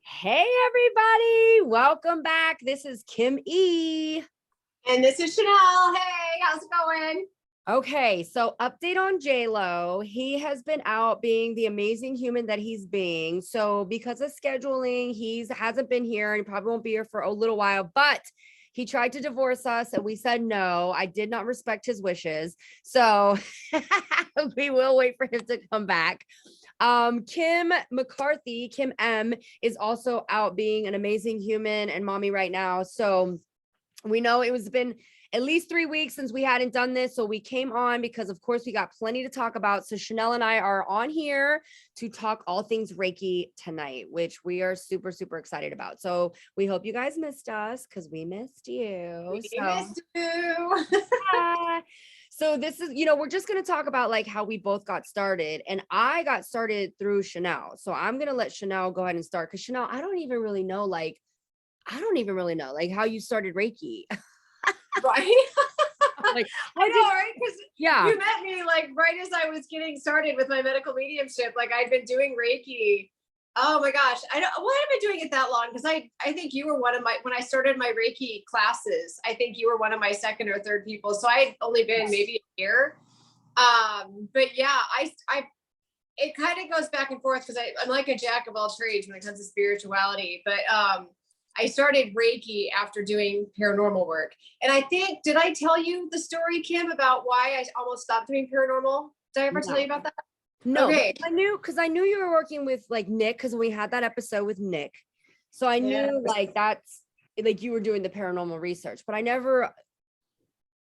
Hey, everybody. Welcome back. This is Kim E. And this is Shanell. Hey, how's it going? Okay, so update on J-Lo. He has been out being the amazing human that he's being. So because of scheduling, hasn't been here and he probably won't be here for a little while, but he tried to divorce us and we said no. I did not respect his wishes. So we will wait for him to come back. Kim McCarthy, Kim M, is also out being an amazing human and mommy right now. So we know it was been at least 3 weeks since we hadn't done this. So we came on because of course we got plenty to talk about. So Shanell and I are on here to talk all things Reiki tonight, which we are super, super excited about. So we hope you guys missed us because we missed you. We missed you. Yeah. So this is, we're just going to talk about like how we both got started, and I got started through Shanell. So I'm going to let Shanell go ahead and start. Cause Shanell, I don't even really know like how you started Reiki. Right. Like, I know, right? Because yeah, you met me like right as I was getting started with my medical mediumship. Like I'd been doing Reiki. Oh my gosh. Why have I been doing it that long? Because I think you were when I started my Reiki classes, I think you were one of my second or third people. So I'd only been maybe a year. But yeah, it kind of goes back and forth because I'm like a jack of all trades when it comes to spirituality. But I started Reiki after doing paranormal work. And I think, did I tell you the story, Kim, about why I almost stopped doing paranormal? Did I ever tell you about that? no, Okay. I knew you were working with like Nick because we had that episode with Nick. So I knew like that's like you were doing the paranormal research, but I never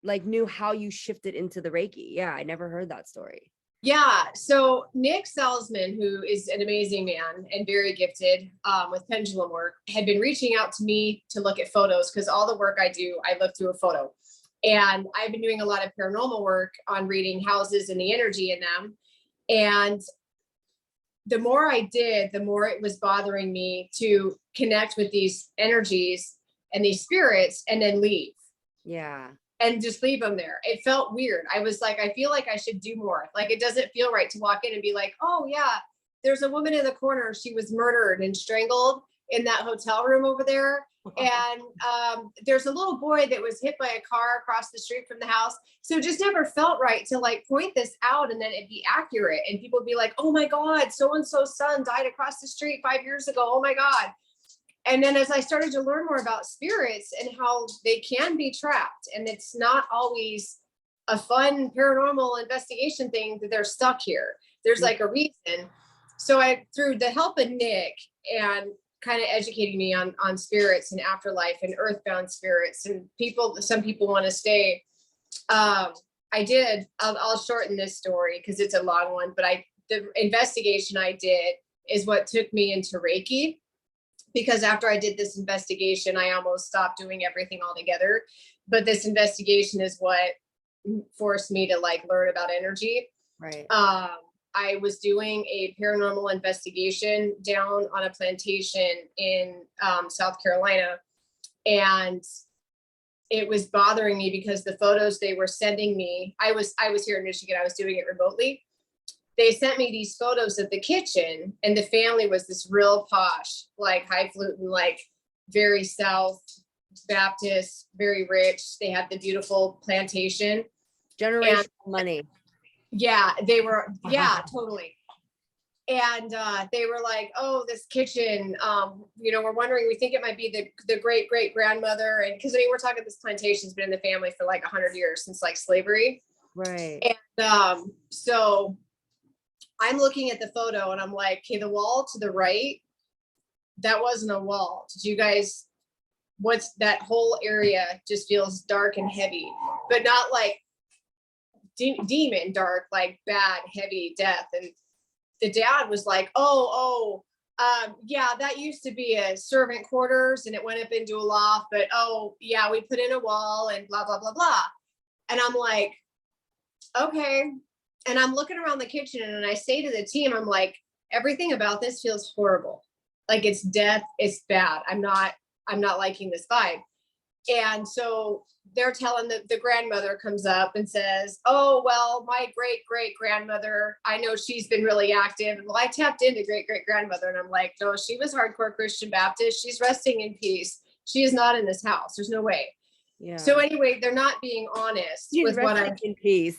like knew how you shifted into the Reiki. Yeah, I never heard that story. Yeah. So Nick Salzman, who is an amazing man and very gifted with pendulum work, had been reaching out to me to look at photos because all the work I do, I look through a photo. And I've been doing a lot of paranormal work on reading houses and the energy in them. And the more I did, the more it was bothering me to connect with these energies and these spirits and then leave. Yeah. And just leave them there. It felt weird. I was like, I feel like I should do more. Like, it doesn't feel right to walk in and be like, oh yeah, there's a woman in the corner. She was murdered and strangled in that hotel room over there. And there's a little boy that was hit by a car across the street from the house. So it just never felt right to like point this out and then it'd be accurate. And people would be like, oh my God, so-and-so's son died across the street 5 years ago. Oh my God. And then as I started to learn more about spirits and how they can be trapped, and it's not always a fun paranormal investigation thing that they're stuck here. There's like a reason. So through the help of Nick and kind of educating me on spirits and afterlife and earthbound spirits and some people want to stay. I'll shorten this story because it's a long one, but the investigation I did is what took me into Reiki. Because after I did this investigation, I almost stopped doing everything altogether. But this investigation is what forced me to like learn about energy. Right. I was doing a paranormal investigation down on a plantation in South Carolina. And it was bothering me because the photos they were sending me, I was here in Michigan, I was doing it remotely. They sent me these photos of the kitchen, and the family was this real posh, like highfalutin, like very South Baptist, very rich. They had the beautiful plantation. Generational money. Yeah, they were. Yeah, totally. And they were like, oh, this kitchen, we're wondering, we think it might be the great great grandmother. And because we're talking, this plantation's been in the family for like 100 years since like slavery. Right. And so I'm looking at the photo and I'm like, okay, the wall to the right, that wasn't a wall. Did you guys, what's that whole area just feels dark and heavy, but not like demon dark, like bad, heavy death. And the dad was like, yeah, that used to be a servant quarters and it went up into a loft, but oh yeah, we put in a wall and blah, blah, blah, blah. And I'm like, okay. And I'm looking around the kitchen and I say to the team, I'm like, everything about this feels horrible. Like it's death, it's bad. I'm not liking this vibe. And so they're telling the grandmother comes up and says, oh, well, my great grandmother, I know she's been really active. Well, I tapped into great grandmother, and I'm like, no, she was hardcore Christian Baptist. She's resting in peace. She is not in this house. There's no way. Yeah. So anyway, they're not being honest with what I'm in peace.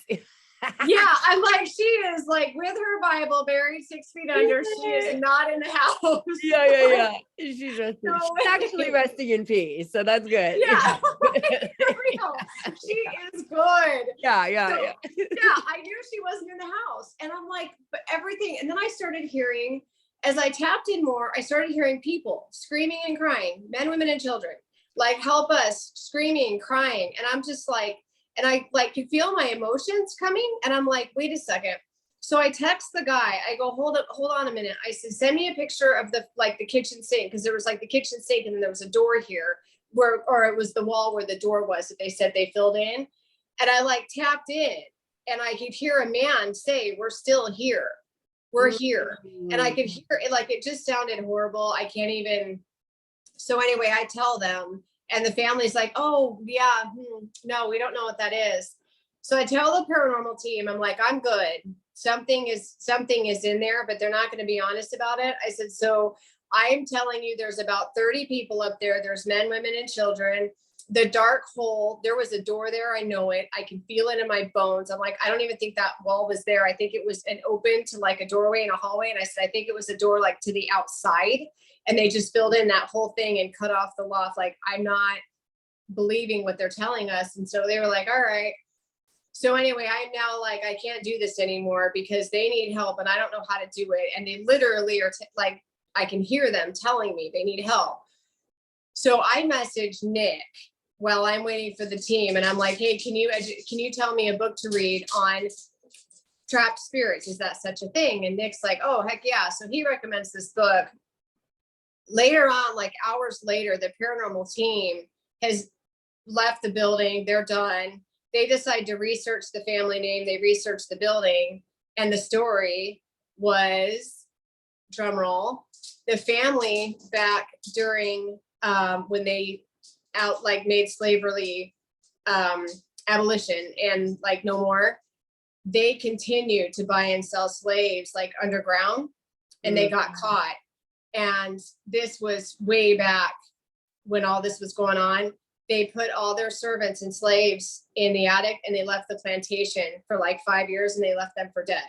Yeah, I'm like, she is like with her Bible buried 6 feet under. She is not in the house. Yeah. She's resting. No She's actually resting in peace. So that's good. Yeah, like, for real. She is good. Yeah. Yeah, I knew she wasn't in the house. And I'm like, but everything. And then I started hearing, as I tapped in more, I started hearing people screaming and crying, men, women, and children, like, help us, screaming, crying. And I'm just like, and I like could feel my emotions coming. And I'm like, wait a second. So I text the guy, I go, hold on a minute. I said, send me a picture of the kitchen sink. Cause there was like the kitchen sink and then there was a door here or it was the wall where the door was that they said they filled in. And I like tapped in and I could hear a man say, we're still here. We're here. And I could hear it, like, it just sounded horrible. I can't even. So anyway, I tell them and the family's like, oh yeah, no, we don't know what that is. So I tell the paranormal team, I'm like, I'm good. Something is in there, but they're not going to be honest about it. I said, so I'm telling you, there's about 30 people up there. There's men, women, and children. The dark hole, there was a door there. I know it. I can feel it in my bones. I'm like, I don't even think that wall was there. I think it was an open to like a doorway in a hallway. And I said, I think it was a door like to the outside. And they just filled in that whole thing and cut off the loft. Like, I'm not believing what they're telling us. And so they were like, all right. So anyway, I'm now like, I can't do this anymore because they need help and I don't know how to do it. And they literally are like, I can hear them telling me they need help. So I messaged Nick while I'm waiting for the team. And I'm like, hey, can you tell me a book to read on trapped spirits? Is that such a thing? And Nick's like, oh, heck yeah. So he recommends this book. Later on, like hours later, the paranormal team has left the building. They're done. They decide to research the family name. They researched the building, and the story was, drum roll, the family back during when they made slavery abolition and like no more. They continued to buy and sell slaves like underground, and they got caught. And this was way back when all this was going on. They put all their servants and slaves in the attic and they left the plantation for like 5 years and they left them for dead.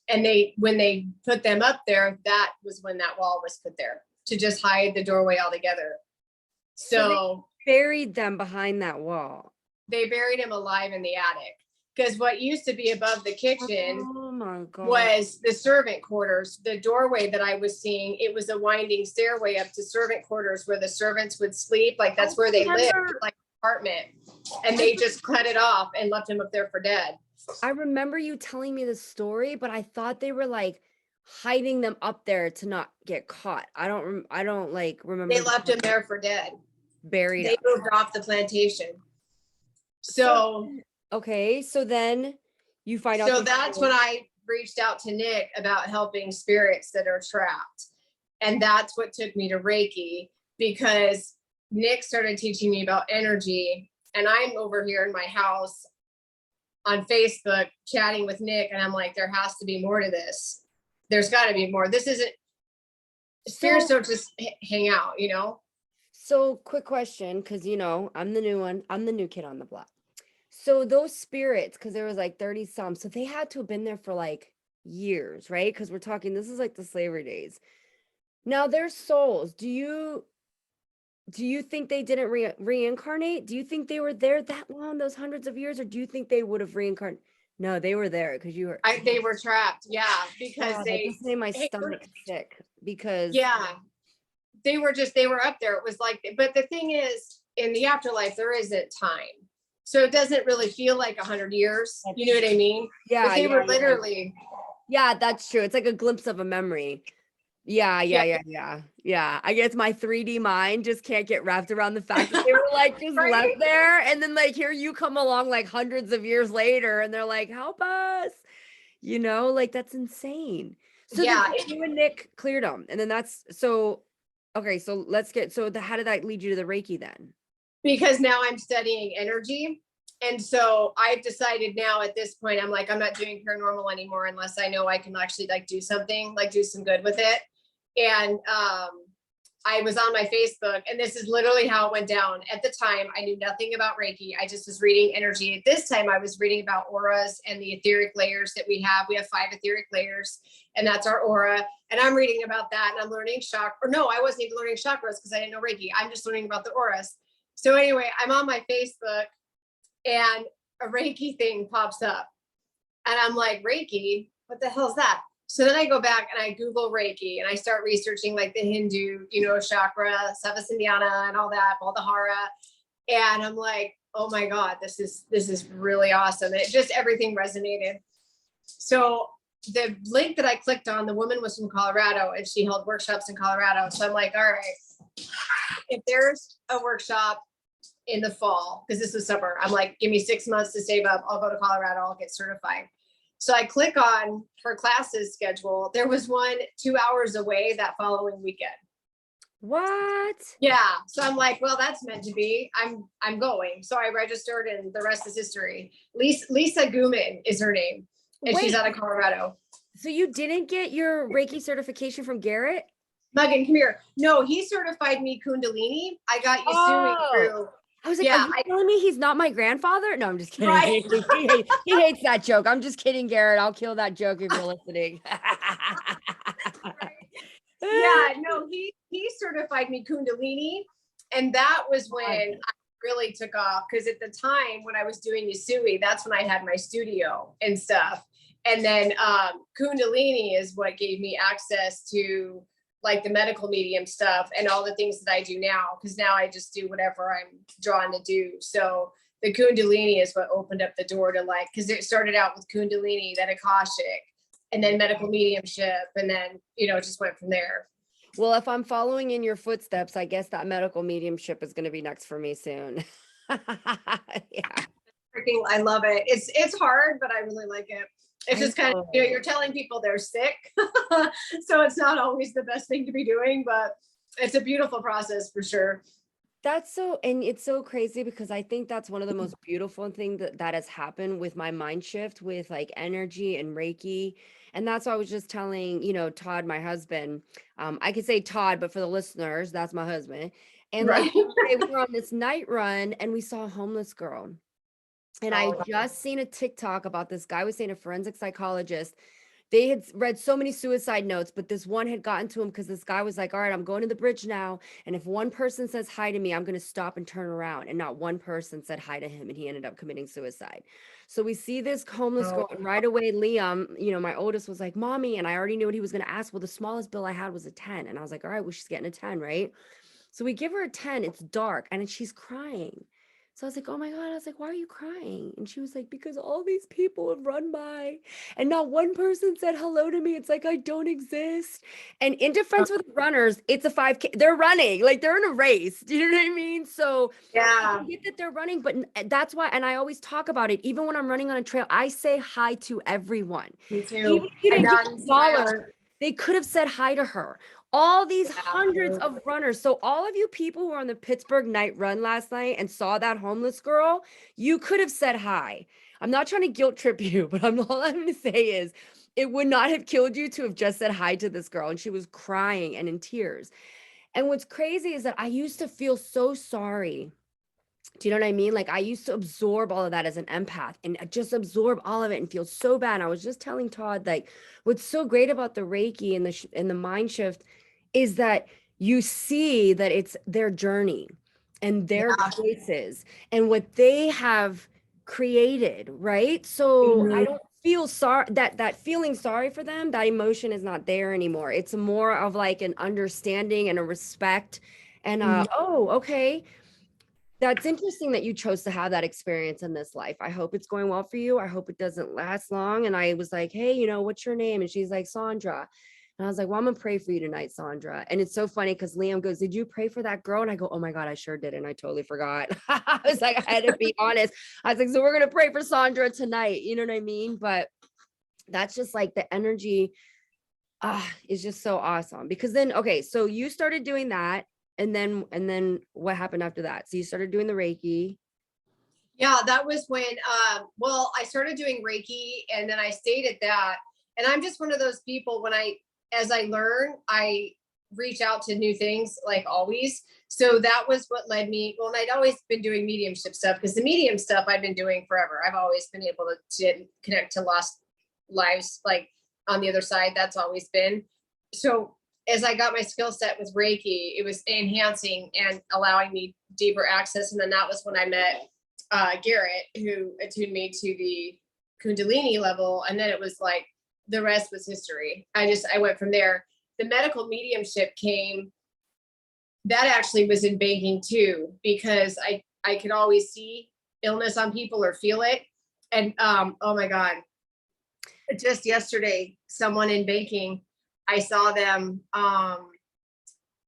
And when they put them up there, that was when that wall was put there to just hide the doorway altogether. So they buried them behind that wall. They buried him alive in the attic. Because what used to be above the kitchen was the servant quarters. The doorway that I was seeing, it was a winding stairway up to servant quarters where the servants would sleep. Like that's where they lived, like apartment. And they just cut it off and left him up there for dead. I remember you telling me the story, but I thought they were like hiding them up there to not get caught. I don't like remember. They left him there for dead. Buried. They moved off the plantation. So okay, so then you find out. So that's when I reached out to Nick about helping spirits that are trapped. And that's what took me to Reiki, because Nick started teaching me about energy. And I'm over here in my house on Facebook chatting with Nick. And I'm like, there has to be more to this. There's got to be more. This isn't, spirits don't just hang out, you know? So quick question, because, you know, I'm the new one. I'm the new kid on the block. So those spirits, because there was like 30 some, so they had to have been there for like years, right? Because we're talking, this is like the slavery days. Now their souls, do you think they didn't reincarnate? Do you think they were there that long, those hundreds of years, or do you think they would have reincarnated? No, they were there because you were. They were trapped, yeah, because they just made my stomach sick because they were up there. It was like, but the thing is, in the afterlife, there isn't time. So it doesn't really feel like 100 years. You know what I mean? Yeah. But they were literally. Yeah, that's true. It's like a glimpse of a memory. Yeah. I guess my 3D mind just can't get wrapped around the fact that they were like just right? left there. And then like, here you come along like hundreds of years later and they're like, help us, you know, like that's insane. So yeah, you and Nick cleared them. And then okay, so let's get, how did that lead you to the Reiki then? because now I'm studying energy. And so I've decided now at this point, I'm like, I'm not doing paranormal anymore unless I know I can actually like do something, like do some good with it. And I was on my Facebook, and this is literally how it went down. At the time, I knew nothing about Reiki. I just was reading energy. At this time, I was reading about auras and the etheric layers that we have. We have 5 etheric layers, and that's our aura. And I'm reading about that, and I'm learning chakra. Or no, I wasn't even learning chakras because I didn't know Reiki. I'm just learning about the auras. So anyway, I'm on my Facebook, and a Reiki thing pops up, and I'm like, Reiki, what the hell is that? So then I go back and I Google Reiki, and I start researching like the Hindu, chakra, Savasandhyana and all that, Baldahara. And I'm like, oh my God, this is really awesome. And it just, everything resonated. So the link that I clicked on, the woman was from Colorado, and she held workshops in Colorado. So I'm like, all right, if there's a workshop in the fall, because this is summer, I'm like, give me 6 months to save up. I'll go to Colorado. I'll get certified. So I click on her classes schedule. There was one 2 hours away that following weekend. What? Yeah. So I'm like, well, that's meant to be. I'm going. So I registered, and the rest is history. Lisa Guman is her name, and Wait, she's out of Colorado. so you didn't get your Reiki certification from Garrett? Megan, come here. No, he certified me Kundalini. I got Yasui through. I was like, are you telling me he's not my grandfather? No, I'm just kidding. Right. He hates that joke. I'm just kidding, Garrett. I'll kill that joke if you're listening. Yeah, no, he certified me Kundalini, and that was when I really took off, because at the time when I was doing Yasui, that's when I had my studio and stuff. And then Kundalini is what gave me access to like the medical medium stuff and all the things that I do now, because now I just do whatever I'm drawn to do. So the Kundalini is what opened up the door to like, because it started out with Kundalini, then Akashic, and then medical mediumship, and then it just went from there. Well, if I'm following in your footsteps, I guess that medical mediumship is going to be next for me soon. Yeah. Freaking, I love it. It's hard, but I really like it. It's just kind of, you're telling people they're sick. So it's not always the best thing to be doing, but it's a beautiful process for sure. And it's so crazy, because I think that's one of the most beautiful things that has happened with my mind shift with like energy and Reiki. And that's why I was just telling, Todd, my husband, I could say Todd, but for the listeners, that's my husband. And like, we were on this night run, and we saw a homeless girl. And I just seen a TikTok about this guy was saying, a forensic psychologist. They had read so many suicide notes, but this one had gotten to him because this guy was like, all right, I'm going to the bridge now. And if one person says hi to me, I'm going to stop and turn around. And not one person said hi to him. And he ended up committing suicide. So we see this homeless girl, and right away, Liam, my oldest, was like, mommy. And I already knew what he was going to ask. Well, the smallest bill I had was a 10. And I was like, all right, well, she's getting a 10, right? So we give her a 10. It's dark, and she's crying. So I was like, oh my God. I was like, why are you crying? And she was like, because all these people have run by and not one person said hello to me. It's like, I don't exist. And in defense of the runners, it's a 5K. They're running, like they're in a race. Do you know what I mean? So yeah, I get that they're running, but that's why, and I always talk about it. Even when I'm running on a trail, I say hi to everyone. Me too. Even if you didn't get a dollar, they could have said hi to her. All these hundreds of runners. So all of you people who were on the Pittsburgh night run last night and saw that homeless girl, you could have said hi. I'm not trying to guilt trip you, but all I'm going to say is it would not have killed you to have just said hi to this girl. And she was crying and in tears. And what's crazy is that I used to feel so sorry. Do you know what I mean? Like I used to absorb all of that as an empath and just absorb all of it and feel so bad. And I was just telling Todd, like, what's so great about the Reiki and the mind shift is that you see that it's their journey and their choices and what they have created, right? So I don't feel sorry that feeling sorry for them, that emotion is not there anymore. It's more of like an understanding and a respect and oh, okay. That's interesting that you chose to have that experience in this life. I hope it's going well for you. I hope it doesn't last long. And I was like, hey, what's your name? And she's like, Sandra. And I was like, well, I'm going to pray for you tonight, Sandra. And it's so funny because Liam goes, did you pray for that girl? And I go, oh my God, I sure did. And I totally forgot. I was like, I had to be honest. I was like, so we're going to pray for Sandra tonight. You know what I mean? But that's just like the energy is just so awesome. Because then, okay, so you started doing that. And then what happened after that? So you started doing the Reiki. Yeah, that was when, well, I started doing Reiki and then I stayed at that. And I'm just one of those people as I learn, I reach out to new things like always. So that was what led me. Well, and I'd always been doing mediumship stuff because the medium stuff I've been doing forever. I've always been able to connect to lost lives, like on the other side. That's always been. So as I got my skill set with Reiki, it was enhancing and allowing me deeper access. And then that was when I met Garrett, who attuned me to the Kundalini level. And then it was like the rest was history. I went from there. The medical mediumship came, that actually was in banking too, because I could always see illness on people or feel it. And oh my God, just yesterday, someone in banking, I saw them,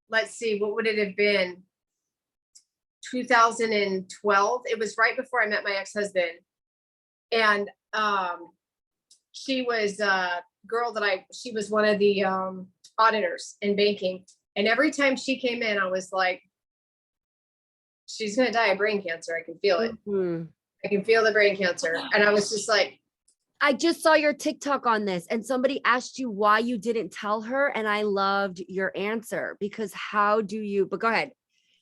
let's see, what would it have been? 2012. It was right before I met my ex-husband. And she was a girl she was one of the auditors in banking. And every time she came in, I was like, she's going to die of brain cancer. I can feel it. Mm-hmm. I can feel the brain cancer. And I was just like, I just saw your TikTok on this and somebody asked you why you didn't tell her. And I loved your answer because how do you, but go ahead.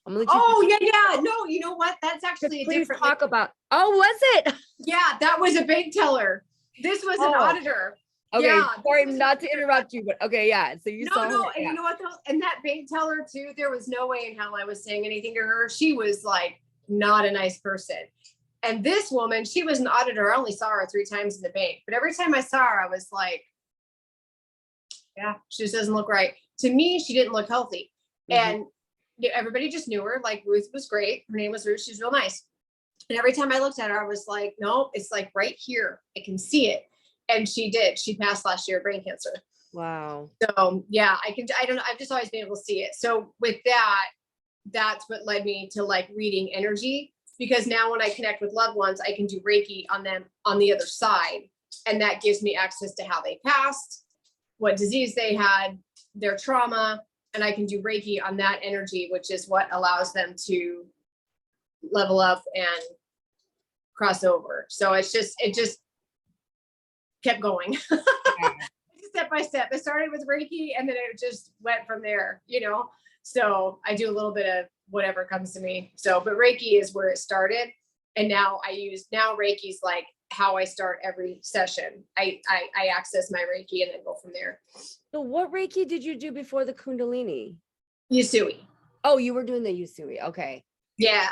Yeah. No, you know what? That's actually please different talk about. Oh, was it? Yeah, that was a bank teller. This was an auditor. Okay, yeah, sorry not to interrupt you, but okay, yeah. So you saw her. No, and you know what? And that bank teller too, there was no way in hell I was saying anything to her. She was like not a nice person. And this woman, she was an auditor. I only saw her 3 times in the bank, but every time I saw her, I was like, yeah, she just doesn't look right. To me, she didn't look healthy. Mm-hmm. And everybody just knew her. Like Ruth was great. Her name was Ruth. She's real nice. And every time I looked at her, I was like, no, it's like right here. I can see it. And she did. She passed last year, brain cancer. Wow. So yeah, I don't know. I've just always been able to see it. So with that, that's what led me to like reading energy, because now when I connect with loved ones, I can do Reiki on them on the other side. And that gives me access to how they passed, what disease they had, their trauma. And I can do Reiki on that energy, which is what allows them to level up and cross over. So it just kept going. Yeah. Step by step. It started with Reiki and then it just went from there, So I do a little bit of whatever comes to me. So, but Reiki is where it started. And now Reiki's like how I start every session. I access my Reiki and then go from there. So what Reiki did you do before the Kundalini? Usui. Oh, you were doing the Usui. Okay. Yeah.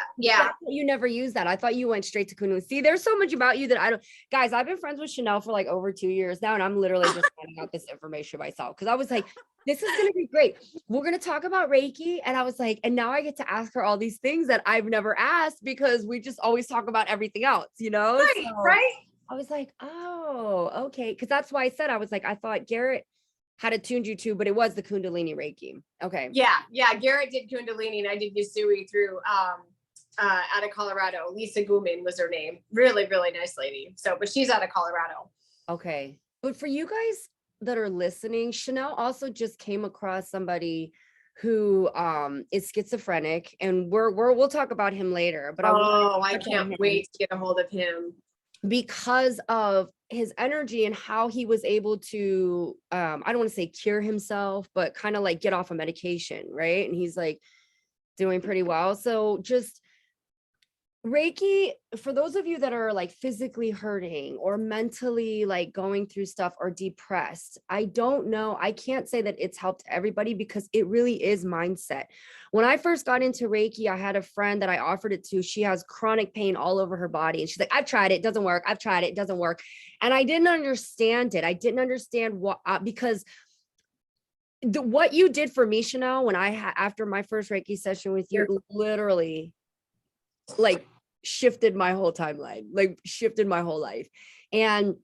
You never use that. I thought you went straight to Kundalini. See, there's so much about you that I don't. Guys, I've been friends with Shanell for like over 2 years now, and I'm literally just finding out this information myself because I was like, this is going to be great. We're going to talk about Reiki. And I was like, and now I get to ask her all these things that I've never asked because we just always talk about everything else, Right, so right. I was like, oh, okay. Because that's why I said, I was like, I thought Garrett had attuned you to, but it was the Kundalini Reiki. Okay. Yeah. Garrett did Kundalini and I did Usui through out of Colorado. Lisa Guman was her name. Really, really nice lady. So, but she's out of Colorado. Okay. But for you guys that are listening, Shanell also just came across somebody who is schizophrenic, and we'll talk about him later. But I can't wait to get a hold of him because of his energy and how he was able to I don't want to say cure himself, but kind of like get off a medication, right? And he's like doing pretty well. So just Reiki, for those of you that are like physically hurting or mentally like going through stuff or depressed, I don't know. I can't say that it's helped everybody because it really is mindset. When I first got into Reiki, I had a friend that I offered it to. She has chronic pain all over her body. And she's like, I've tried it. It doesn't work. I've tried it. It doesn't work. And I didn't understand it. I didn't understand what, because what you did for me, Shanell, when after my first Reiki session with you, literally like shifted my whole timeline, like shifted my whole life. And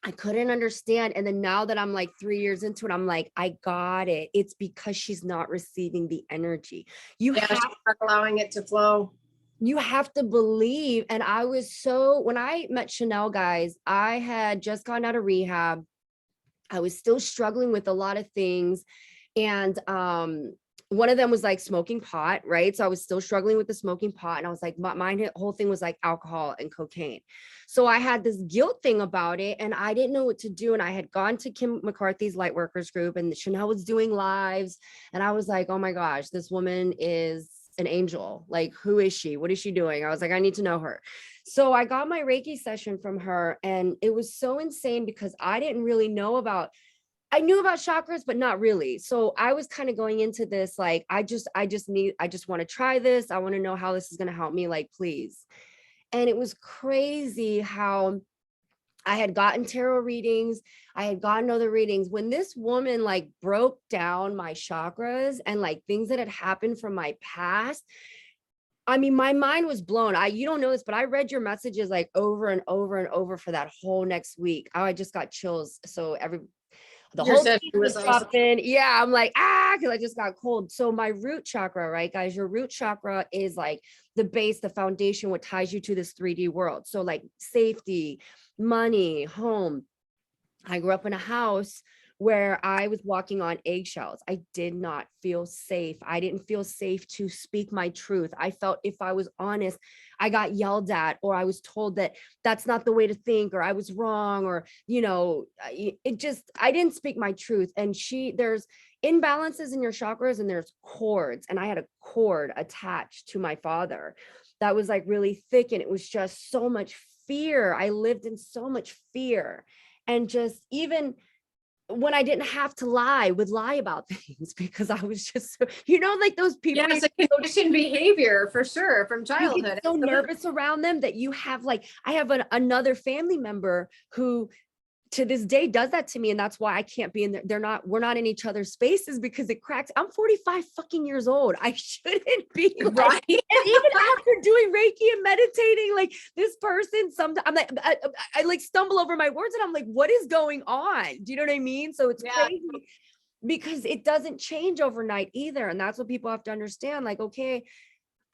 I couldn't understand. And then now that I'm like 3 years into it, I'm like, I got it. It's because she's not receiving the energy. She's not allowing it to flow. You have to believe. And when I met Shanell, guys, I had just gone out of rehab. I was still struggling with a lot of things. And one of them was like smoking pot, right? So I was still struggling with the smoking pot. And I was like, my whole thing was like alcohol and cocaine. So I had this guilt thing about it and I didn't know what to do. And I had gone to Kim McCarthy's light workers group and Shanell was doing lives. And I was like, oh my gosh, this woman is an angel. Like, who is she? What is she doing? I was like, I need to know her. So I got my Reiki session from her and it was so insane because I didn't really know about, I knew about chakras, but not really. So I was kind of going into this like, I just want to try this. I want to know how this is going to help me, like, please. And it was crazy how I had gotten tarot readings. I had gotten other readings. When this woman like broke down my chakras and like things that had happened from my past, I mean, my mind was blown. You don't know this, but I read your messages like over and over and over for that whole next week. I just got chills. So the Your whole session team was was awesome. dropping. Yeah, I'm like, because I just got cold. So my root chakra, right, guys? Your root chakra is like the base, the foundation, what ties you to this 3D world. So like safety, money, home. I grew up in a house where I was walking on eggshells. I did not feel safe. I didn't feel safe to speak my truth. I felt if I was honest, I got yelled at, or I was told that that's not the way to think, or I was wrong, or, I didn't speak my truth. And there's imbalances in your chakras and there's cords. And I had a cord attached to my father that was like really thick. And it was just so much fear. I lived in so much fear. And just even when I didn't have to lie, would lie about things because I was just, like those people. Yeah, it's a conditioned behavior for sure from You get childhood. so nervous around them that you have like, I have another family member who to this day does that to me. And that's why I can't be in there. We're not in each other's spaces because it cracks. I'm 45 fucking years old. I shouldn't be like, Right. and even after doing Reiki and meditating, like this person, sometimes I'm like, I like stumble over my words and I'm like, what is going on? Do you know what I mean? So it's crazy because it doesn't change overnight either. And that's what people have to understand. Like, okay,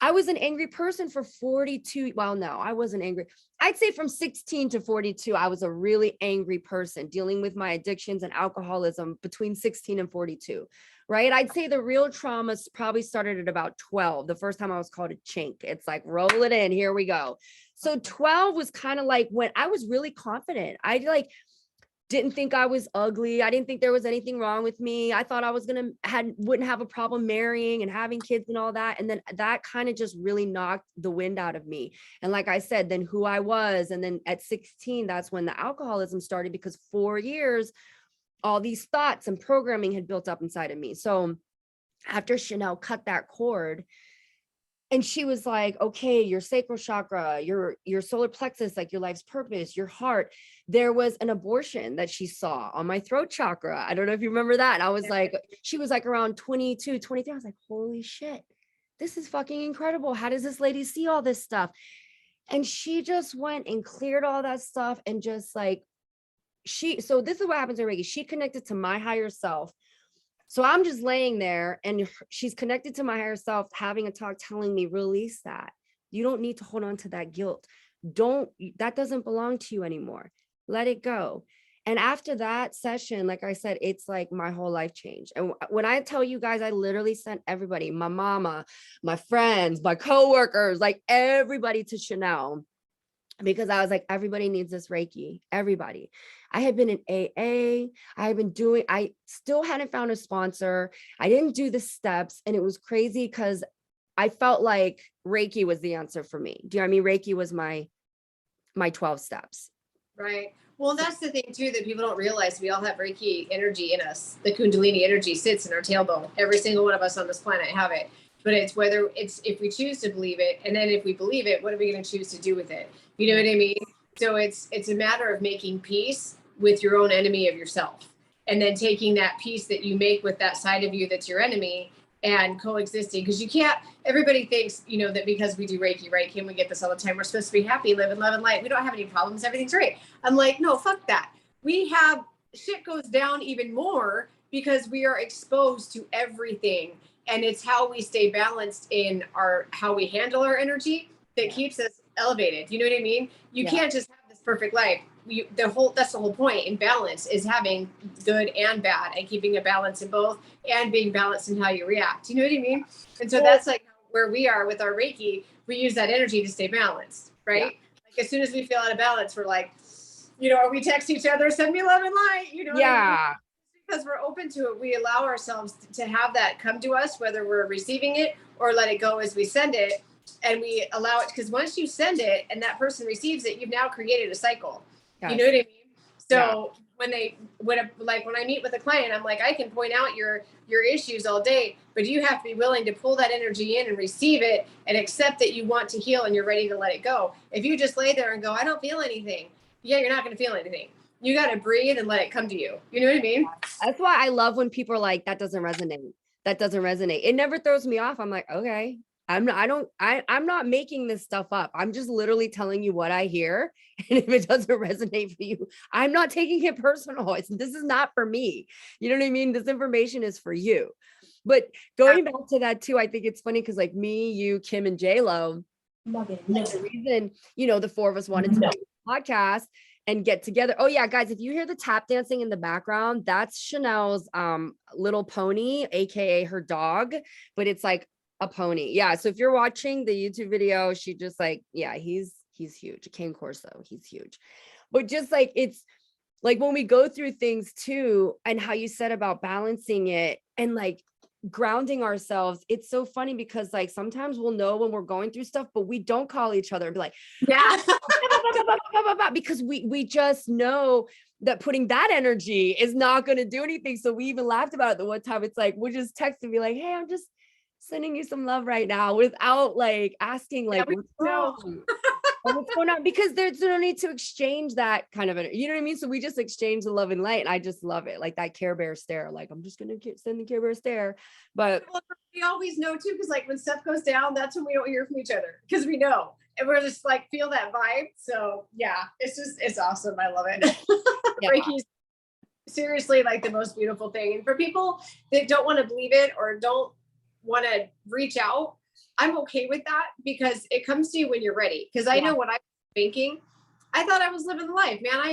I was an angry person for 42. Well, no, I wasn't angry. I'd say from 16 to 42, I was a really angry person dealing with my addictions and alcoholism between 16 and 42, right? I'd say the real trauma probably started at about 12. The first time I was called a chink. It's like, roll it in, here we go. So 12 was kind of like when I was really confident. I like didn't think I was ugly. I didn't think there was anything wrong with me. I thought I was wouldn't have a problem marrying and having kids and all that. And then that kind of just really knocked the wind out of me. And like I said, then who I was. And then at 16, that's when the alcoholism started because 4 years, all these thoughts and programming had built up inside of me. So after Shanell cut that cord, and she was like, okay, your sacral chakra, your solar plexus, like your life's purpose, your heart. There was an abortion that she saw on my throat chakra. I don't know if you remember that. And I was like, she was like around 22, 23. I was like, holy shit, this is fucking incredible. How does this lady see all this stuff? And she just went and cleared all that stuff and just like, so this is what happens in Reiki. She connected to my higher self. So I'm just laying there and she's connected to my higher self, having a talk, telling me, release that. You don't need to hold on to that guilt. That doesn't belong to you anymore. Let it go. And after that session, like I said, it's like my whole life changed. And when I tell you guys, I literally sent everybody, my mama, my friends, my coworkers, like everybody to Shanell, because I was like, everybody needs this Reiki, everybody. I had been in AA. I still hadn't found a sponsor. I didn't do the steps. And it was crazy because I felt like Reiki was the answer for me. Do you know what I mean? Reiki was my 12 steps. Right. Well, that's the thing too, that people don't realize. We all have Reiki energy in us. The Kundalini energy sits in our tailbone. Every single one of us on this planet have it. But it's if we choose to believe it, and then if we believe it, what are we going to choose to do with it? You know what I mean? So it's a matter of making peace with your own enemy of yourself, and then taking that peace that you make with that side of you that's your enemy and coexisting. Because you can't. Everybody thinks, that because we do Reiki, right? Kim, we get this all the time. We're supposed to be happy, live in love and light. We don't have any problems. Everything's great. I'm like, no, fuck that. We have shit goes down even more because we are exposed to everything. And it's how we stay balanced in how we handle our energy that keeps us elevated. You know what I mean? You can't just have this perfect life. that's the whole point in balance, is having good and bad and keeping a balance in both and being balanced in how you react. You know what I mean? And so that's like where we are with our Reiki. We use that energy to stay balanced, right? Like as soon as we feel out of balance, we're like, or we text each other, send me love and light, what I mean? Because we're open to it, we allow ourselves to have that come to us, whether we're receiving it or let it go as we send it. And we allow it, because once you send it and that person receives it, you've now created a cycle. You know what I mean? So when I meet with a client, I'm like, I can point out your issues all day, but you have to be willing to pull that energy in and receive it and accept that you want to heal and you're ready to let it go. If you just lay there and go, I don't feel anything, you're not going to feel anything. You got to breathe and let it come to you. You know what I mean? That's why I love when people are like, that doesn't resonate. That doesn't resonate. It never throws me off. I'm like, okay, I'm not making this stuff up. I'm just literally telling you what I hear. And if it doesn't resonate for you, I'm not taking it personal. This is not for me. You know what I mean? This information is for you. But going back to that too, I think it's funny because like me, you, Kim, and J-Lo, like the reason, the four of us wanted to do a podcast and get together. Oh yeah, guys, if you hear the tap dancing in the background, that's Shanell's little pony, aka her dog, but it's like a pony. Yeah. So if you're watching the YouTube video, she just like, yeah, he's huge. Cane Corso, he's huge. But just like, it's like when we go through things too, and how you said about balancing it and like grounding ourselves, it's so funny because like sometimes we'll know when we're going through stuff, but we don't call each other and be like, because we just know that putting that energy is not going to do anything. So we even laughed about it the one time. It's like we'll just text and be like, hey, I'm just sending you some love right now, without like asking like what's going on, because there's no need to exchange that kind of energy. You know what I mean? So we just exchange the love and light, and I just love it, like that Care Bear stare. Like I'm just gonna send the Care Bear stare. But we always know too, because like when stuff goes down, that's when we don't hear from each other, because we know, and we're just like feel that vibe. So yeah, it's awesome. I love it. Reiki's seriously like the most beautiful thing, and for people that don't want to believe it or don't want to reach out, I'm okay with that, because it comes to you when you're ready. Because I know what I was thinking. I thought I was living the life, man. I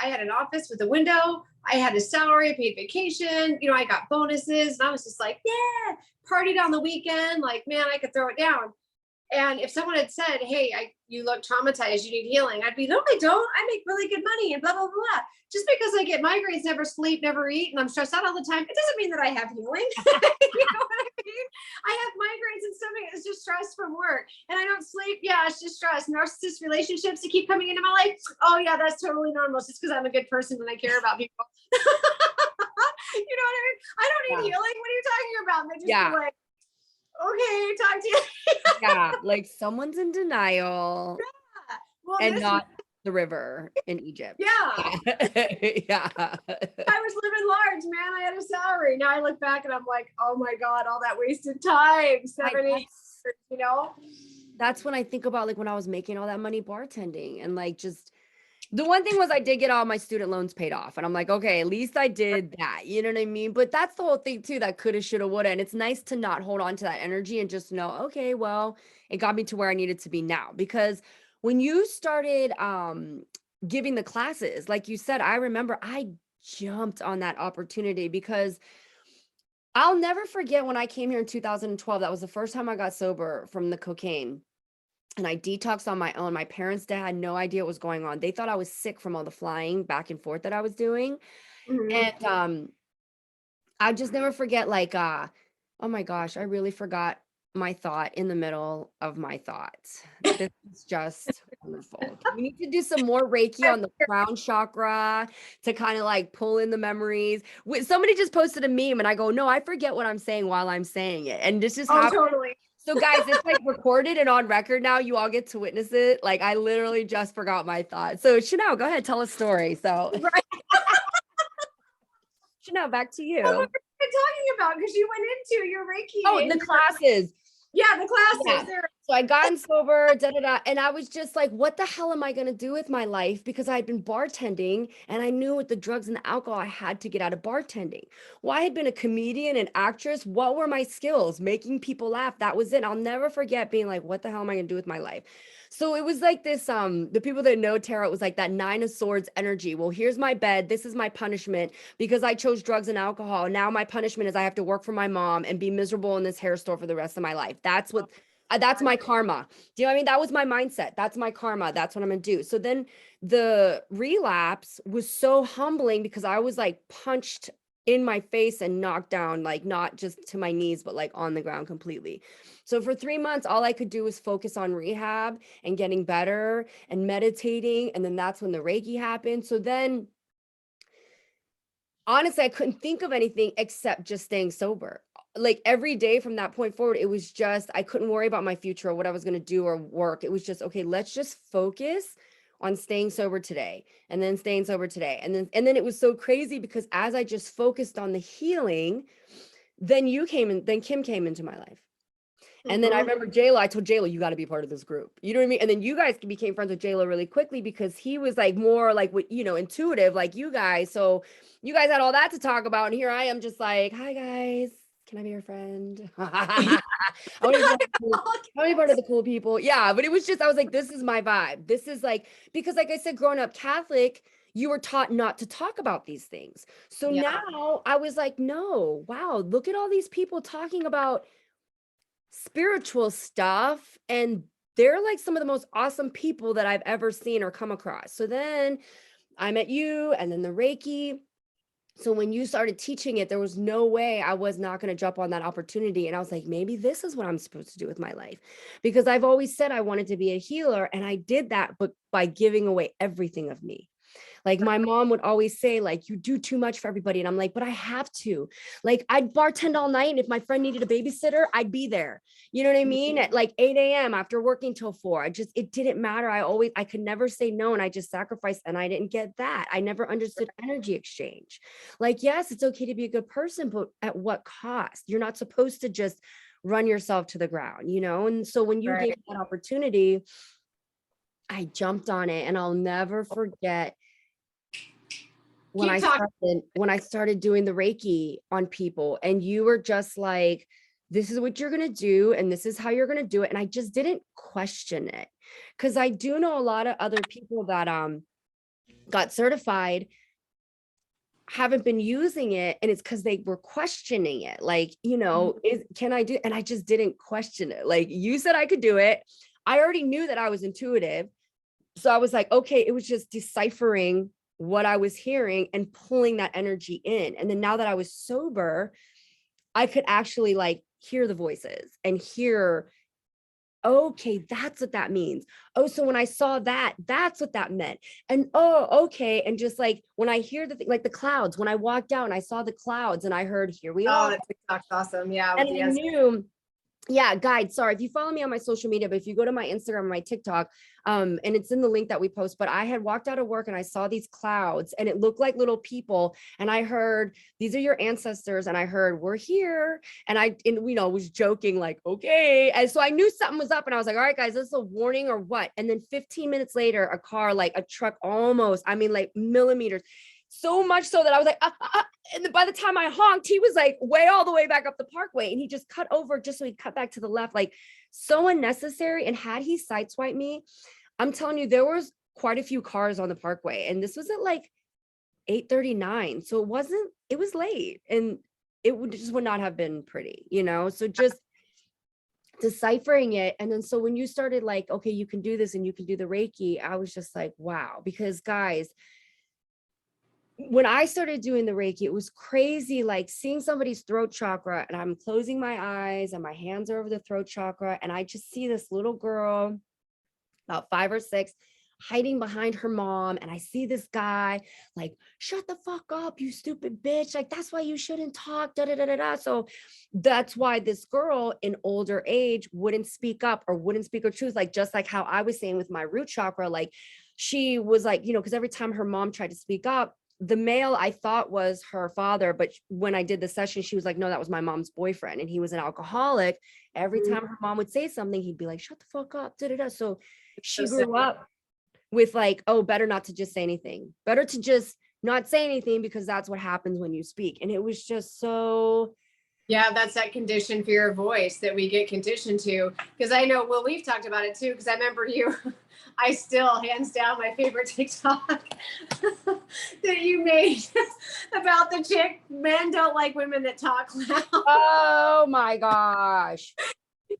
had an office with a window. I had a salary, I paid vacation. I got bonuses, and I was just like, yeah, partied on the weekend. Like, man, I could throw it down. And if someone had said, hey, you look traumatized, you need healing, I'd be, no, I don't. I make really good money and blah, blah, blah. Just because I get migraines, never sleep, never eat, and I'm stressed out all the time, it doesn't mean that I have healing. You know what I mean? I have migraines and stomach, it's just stress from work. And I don't sleep. Yeah, it's just stress. Narcissist relationships that keep coming into my life. Oh yeah, that's totally normal. It's just because I'm a good person and I care about people. You know what I mean? I don't need healing. What are you talking about? And they just be like, okay, talk to you. Like someone's in denial. Well, and not the river in Egypt. I was living large, man. I had a salary. Now I look back and I'm like, oh my God, all that wasted time. 7 8 years, That's when I think about like when I was making all that money bartending, and like just the one thing was I did get all my student loans paid off, and I'm like, okay, at least I did that. You know what I mean? But that's the whole thing too, that coulda, shoulda, woulda. And it's nice to not hold on to that energy and just know, okay, well, it got me to where I needed to be now. Because when you started giving the classes, like you said, I remember I jumped on that opportunity, because I'll never forget when I came here in 2012. That was the first time I got sober from the cocaine. And I detoxed on my own. My parents had no idea what was going on. They thought I was sick from all the flying back and forth that I was doing. And I just never forget, like, oh my gosh, I really forgot my thought in the middle of my thoughts. This is just wonderful. We need to do some more Reiki on the crown chakra to kind of like pull in the memories. Somebody just posted a meme and I go, no, I forget what I'm saying while I'm saying it. And this just happened. Totally. So guys, it's like recorded and on record now. You all get to witness it. Like I literally just forgot my thoughts. So Shanell, go ahead, tell a story. So Shanell, back to you. What were you talking about? Because you went into your Reiki. Oh, the classes. Yeah, the classes. So I gotten sober, da da da. And I was just like, what the hell am I going to do with my life? Because I had been bartending and I knew with the drugs and the alcohol, I had to get out of bartending. Well, I had been a comedian and actress. What were my skills? Making people laugh. That was it. I'll never forget being like, what the hell am I going to do with my life? So it was like this, the people that know tarot, it was like that 9 of Swords energy. Well, here's my bed. This is my punishment because I chose drugs and alcohol. Now my punishment is I have to work for my mom and be miserable in this hair store for the rest of my life. That's my karma. Do you know what I mean? That was my mindset. That's my karma. That's what I'm gonna do. So then the relapse was so humbling because I was like punched in my face and knocked down, like not just to my knees, but like on the ground completely. So for 3 months, all I could do was focus on rehab and getting better and meditating. And then that's when the Reiki happened. So then honestly, I couldn't think of anything except just staying sober. Like every day from that point forward, it was just, I couldn't worry about my future or what I was going to do or work. It was just, okay, let's just focus on staying sober today and then staying sober today. And then it was so crazy because as I just focused on the healing, then Kim came into my life. And then I remember JLo, I told JLo, you got to be part of this group. You know what I mean? And then you guys became friends with JLo really quickly because he was like more like, what, intuitive like you guys. So you guys had all that to talk about. And here I am just like, hi guys, can I be your friend? I want to be part of the cool people. Yeah. But it was just, I was like, this is my vibe. This is like, because like I said, growing up Catholic, you were taught not to talk about these things. So now I was like, no, wow, look at all these people talking about spiritual stuff, and they're like some of the most awesome people that I've ever seen or come across. So then I met you and then the Reiki. So when you started teaching it, there was no way I was not going to jump on that opportunity. And I was like, maybe this is what I'm supposed to do with my life, because I've always said I wanted to be a healer, and I did that, but by giving away everything of me. Like my mom would always say, like, you do too much for everybody. And I'm like, but I have to. Like, I'd bartend all night. And if my friend needed a babysitter, I'd be there. You know what I mean? At like 8 a.m. after working till 4. It didn't matter. I could never say no. And I just sacrificed. And I didn't get that. I never understood energy exchange. Like, yes, it's okay to be a good person, but at what cost? You're not supposed to just run yourself to the ground, you know? And so when you gave me that opportunity, I jumped on it, and I'll never forget when I started doing the Reiki on people, and you were just like, this is what you're going to do. And this is how you're going to do it. And I just didn't question it. Cause I do know a lot of other people that, got certified, haven't been using it. And it's cause they were questioning it. Like, can I do, and I just didn't question it. Like you said I could do it. I already knew that I was intuitive. So I was like, okay, it was just deciphering what I was hearing and pulling that energy in. And then now that I was sober, I could actually like hear the voices and hear, okay, that's what that means. Oh, so when I saw that, that's what that meant. And oh, okay. And just like when I hear the thing, like the clouds, when I walked out and I saw the clouds and I heard, here we are. Oh, that's awesome. Yeah. And I knew, yeah, guide. Sorry, if you follow me on my social media, but if you go to my Instagram or my TikTok, and it's in the link that we post, but I had walked out of work and I saw these clouds and it looked like little people. And I heard, these are your ancestors. And I heard, we're here. And was joking like, okay. And so I knew something was up, and I was like, all right, guys, this is a warning or what? And then 15 minutes later, a car, like a truck, almost, like millimeters. So much so that I was like, and by the time I honked, he was like way all the way back up the parkway, and he just cut over just so he cut back to the left, like so unnecessary. And had he sideswiped me, I'm telling you, there was quite a few cars on the parkway, and this was at like 8:39. So it was late, and just would not have been pretty, so just deciphering it. And then, so when you started like, okay, you can do this and you can do the Reiki, I was just like, wow, because guys, when I started doing the Reiki, it was crazy, like seeing somebody's throat chakra, and I'm closing my eyes and my hands are over the throat chakra. And I just see this little girl, about 5 or 6, hiding behind her mom. And I see this guy like, shut the fuck up, you stupid bitch. Like, that's why you shouldn't talk, da, da, da, da, da. So that's why this girl in older age wouldn't speak up or wouldn't speak her truth. Like, just like how I was saying with my root chakra, like she was like, because every time her mom tried to speak up, the male I thought was her father, but when I did the session, she was like, no, that was my mom's boyfriend. And he was an alcoholic. Every time her mom would say something, he'd be like, shut the fuck up. Da, da, da. So she grew up with like, oh, better not to just say anything. Better to just not say anything because that's what happens when you speak. And it was just so. Yeah, that's that conditioned fear of voice that we get conditioned to. Because I know, well, we've talked about it too. Because I remember you, I still, hands down, my favorite TikTok that you made about the chick, men don't like women that talk loud. Oh my gosh.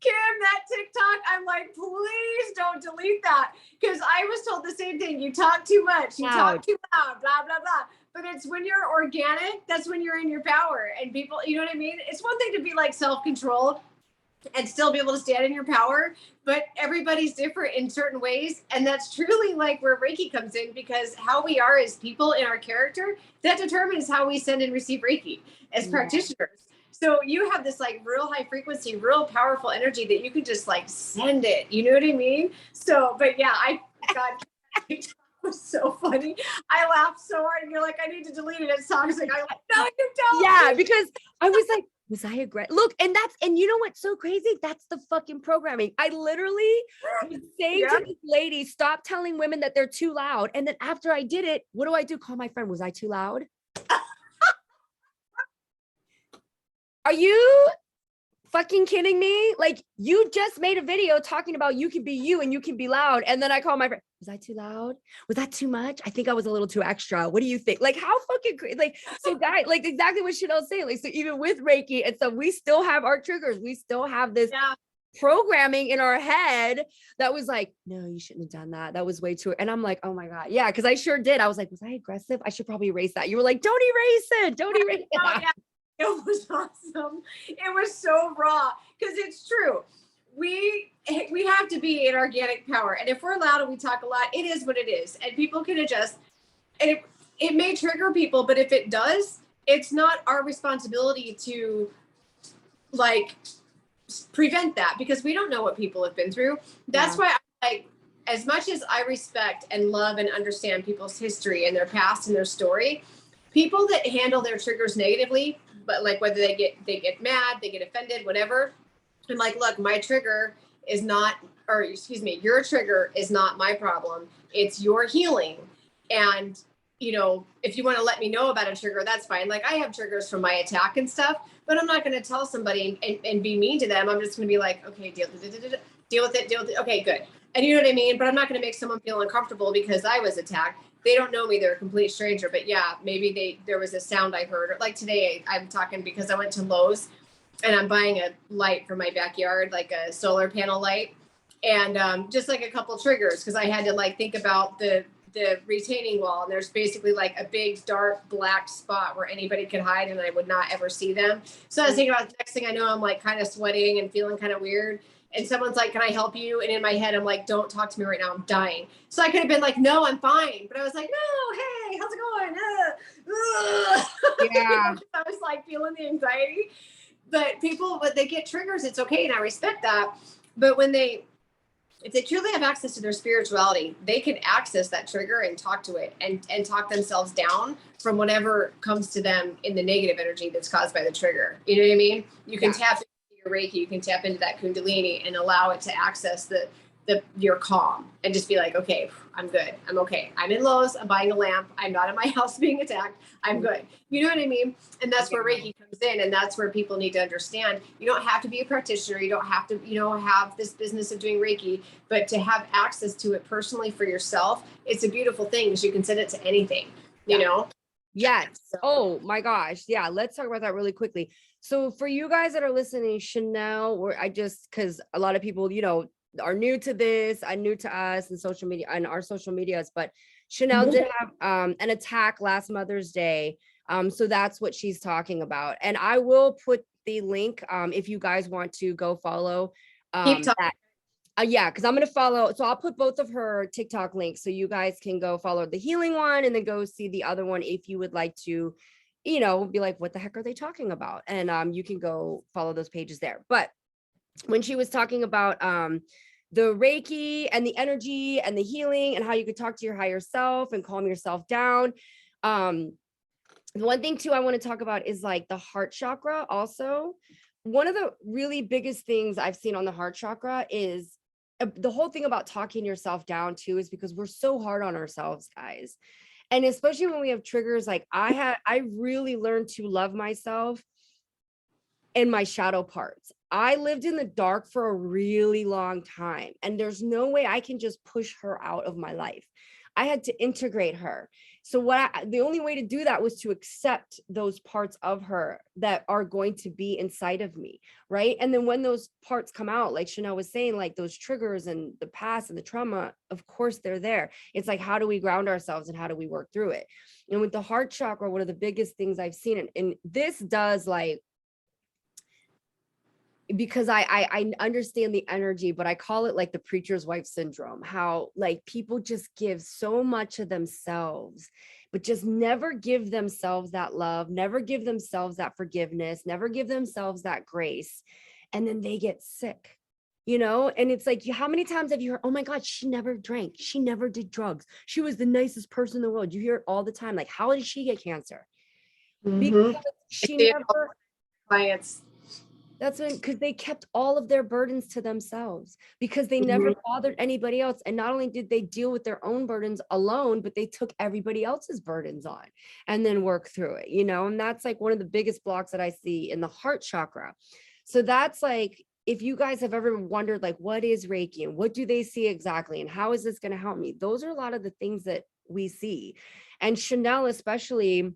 Kim, that TikTok, I'm like, please don't delete that. Because I was told the same thing. You talk too much. You talk too loud, blah, blah, blah. But it's when you're organic, that's when you're in your power. And people, you know what I mean? It's one thing to be like self-controlled and still be able to stand in your power, but everybody's different in certain ways. And that's truly like where Reiki comes in, because how we are as people in our character, that determines how we send and receive Reiki as practitioners. So you have this like real high frequency, real powerful energy that you can just like send it. You know what I mean? So, but yeah, God, TikTok was so funny. I laughed so hard, and you're like, I need to delete it. It's toxic. I'm like, no, you don't. Yeah, because I was like, was I aggressive? Look, and you know what's so crazy? That's the fucking programming. I literally was saying to this lady, stop telling women that they're too loud. And then after I did it, what do? Call my friend. Was I too loud? Are you fucking kidding me? Like, you just made a video talking about you can be you and you can be loud. And then I call my friend. Was I too loud? Was that too much? I think I was a little too extra. What do you think? Like, how fucking crazy? Like, so guys, like exactly what Shanell's saying. Like, so even with Reiki and stuff, we still have our triggers. We still have this programming in our head that was like, no, you shouldn't have done that. That was way too. And I'm like, oh my God. Yeah. Cause I sure did. I was like, was I aggressive? I should probably erase that. You were like, don't erase it. Don't erase it. Oh, yeah. It was awesome. It was so raw, because it's true. We have to be in organic power. And if we're loud and we talk a lot, it is what it is. And people can adjust. And it may trigger people, but if it does, it's not our responsibility to like prevent that, because we don't know what people have been through. That's why I like, as much as I respect and love and understand people's history and their past and their story, people that handle their triggers negatively, but like whether they get mad, they get offended, whatever. I'm like, look, my trigger is not, or excuse me, your trigger is not my problem. It's your healing. And, you know, if you want to let me know about a trigger, that's fine. Like, I have triggers from my attack and stuff, but I'm not going to tell somebody and be mean to them. I'm just going to be like, okay, deal with it. Okay, good. And you know what I mean? But I'm not going to make someone feel uncomfortable because I was attacked. They don't know me. They're a complete stranger. But yeah, maybe there was a sound I heard. Or like today, I'm talking because I went to Lowe's and I'm buying a light for my backyard, like a solar panel light. And just like a couple triggers, because I had to like think about the retaining wall. And there's basically like a big dark black spot where anybody could hide and I would not ever see them. So I was thinking about the next thing I know, I'm like kind of sweating and feeling kind of weird. And someone's like, can I help you? And in my head, I'm like, don't talk to me right now. I'm dying. So I could have been like, no, I'm fine. But I was like, no, hey, how's it going? Yeah. I was like feeling the anxiety. But they get triggers. It's okay. And I respect that. But if they truly have access to their spirituality, they can access that trigger and talk to it and talk themselves down from whatever comes to them in the negative energy that's caused by the trigger. You know what I mean? You can tap Reiki, you can tap into that Kundalini and allow it to access your calm and just be like, okay, I'm good. I'm okay. I'm in Lowe's. I'm buying a lamp. I'm not in my house being attacked. I'm good. You know what I mean? And that's where Reiki comes in. And that's where people need to understand. You don't have to be a practitioner. You don't have to, have this business of doing Reiki, but to have access to it personally for yourself, it's a beautiful thing because you can send it to anything, you know? Yes. Oh my gosh. Yeah. Let's talk about that really quickly. So for you guys that are listening, Shanell, because a lot of people, are new to this, are new to us and social media and our social medias, but Shanell did have an attack last Mother's Day. So that's what she's talking about. And I will put the link if you guys want to go follow that. Yeah, because I'm going to follow. So I'll put both of her TikTok links so you guys can go follow the healing one and then go see the other one if you would like to, be like, what the heck are they talking about? And you can go follow those pages there. But when she was talking about the Reiki and the energy and the healing and how you could talk to your higher self and calm yourself down, The one thing too I want to talk about is like the heart chakra also. One of the really biggest things I've seen on the heart chakra is the whole thing about talking yourself down too, is because we're so hard on ourselves, guys. And especially when we have triggers, like I really learned to love myself and my shadow parts. I lived in the dark for a really long time, and there's no way I can just push her out of my life. I had to integrate her. So the only way to do that was to accept those parts of her that are going to be inside of me, right? And then when those parts come out, like Shanell was saying, like those triggers and the past and the trauma, of course they're there. It's like, how do we ground ourselves and how do we work through it? And with the heart chakra, one of the biggest things I've seen, and this does like, because I understand the energy, but I call it like the preacher's wife syndrome, how like people just give so much of themselves, but just never give themselves that love, never give themselves that forgiveness, never give themselves that grace. And then they get sick, you know? And it's like, how many times have you heard, oh my God, she never drank. She never did drugs. She was the nicest person in the world. You hear it all the time. Like, how did she get cancer? Because she never, clients. that's when, because they kept all of their burdens to themselves, because they never bothered anybody else. And not only did they deal with their own burdens alone, but they took everybody else's burdens on and then work through it, you know? And that's like one of the biggest blocks that I see in the heart chakra. So that's like, if you guys have ever wondered, like, what is Reiki and what do they see exactly? And how is this going to help me? Those are a lot of the things that we see. And Shanell, especially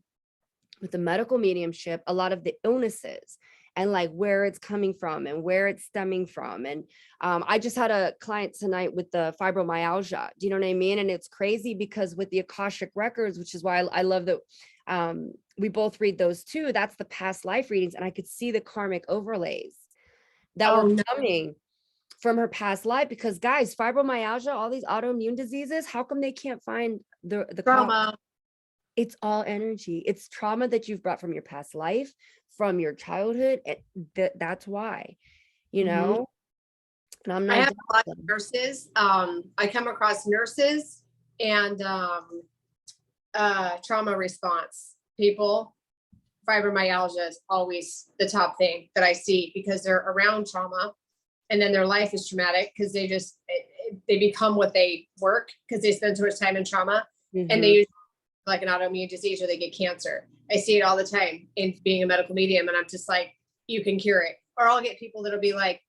with the medical mediumship, a lot of the illnesses and like where it's coming from and where it's stemming from. And I just had a client tonight with the fibromyalgia. Do you know what I mean? And it's crazy because with the Akashic records, which is why I love that we both read those too. That's the past life readings. And I could see the karmic overlays that were coming from her past life. Because guys, fibromyalgia, all these autoimmune diseases, how come they can't find the Trauma? It's all energy. It's trauma that you've brought from your past life, from your childhood. That's why, you know. And I'm not. I have a lot of nurses. I come across nurses and trauma response people. Fibromyalgia is always the top thing that I see because they're around trauma, and then their life is traumatic because they become what they work because they spend so much time in trauma, and they use like an autoimmune disease or they get cancer. I see it all the time in being a medical medium, and I'm just like, you can cure it. Or I'll get people that'll be like,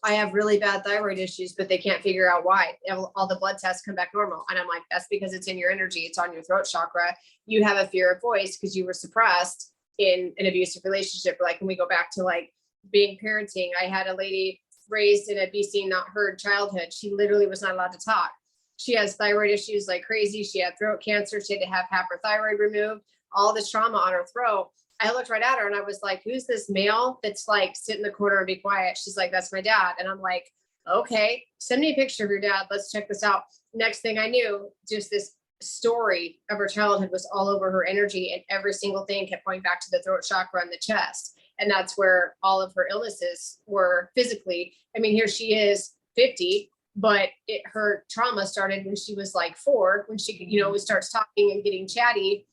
I have really bad thyroid issues, but they can't figure out why. All the blood tests come back normal. And I'm like, that's because it's in your energy. It's on your throat chakra. You have a fear of voice because you were suppressed in an abusive relationship. Like when we go back to like being parenting, I had a lady raised in a be seen, not heard childhood. She literally was not allowed to talk. She has thyroid issues like crazy. She had throat cancer. She had to have half her thyroid removed, all this trauma on her throat. I looked right at her and I was like, who's this male that's like sit in the corner and be quiet? She's like, that's my dad. And I'm like, okay, send me a picture of your dad. Let's check this out. Next thing I knew, just this story of her childhood was all over her energy, and every single thing kept going back to the throat chakra and the chest. And that's where all of her illnesses were physically. I mean, here she is 50, but her trauma started when she was like 4, when she, starts talking and getting chatty.